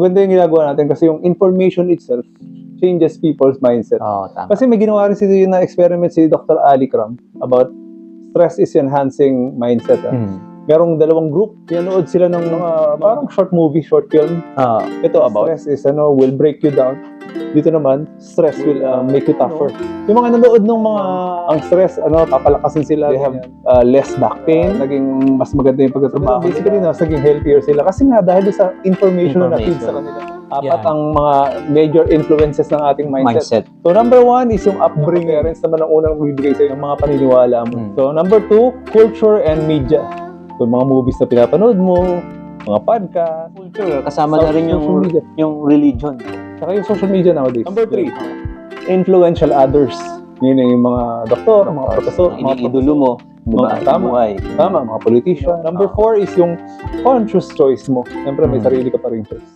maganda yung ginagawa natin kasi yung information itself changes people's mindset. Tama. Kasi may ginawa rin na experiment si Dr. Ali Cram about stress is enhancing mindset. Merong dalawang group, pinanood sila ng mga parang short movie, short film. Ito about stress is will break you down. Dito naman, stress will make you tougher. Yung mga nanood ng mga ang stress, papalakasin sila, they have less back pain, naging mas maganda yung pagtatrabaho. Basically, naging healthier sila kasi nga dahil sa information na na-feed sa kanila. Apat ang mga major influences ng ating mindset. So, number 1 is yung upbringing. Parents naman ang unang bibigay sa'yo ng mga paniniwala mo. So, number 2, culture and media. So, mga movies na pinapanood mo, mga podcast, Culture, kasama na rin yung religion. Saka yung social media nowadays. Number 3, influential others. Yun yung mga doktor, mga profesor, mga idolo mo. Diba? Tama, mga politician. Number 4 is yung conscious choice mo. Siyempre, may sarili ka pa rin choice.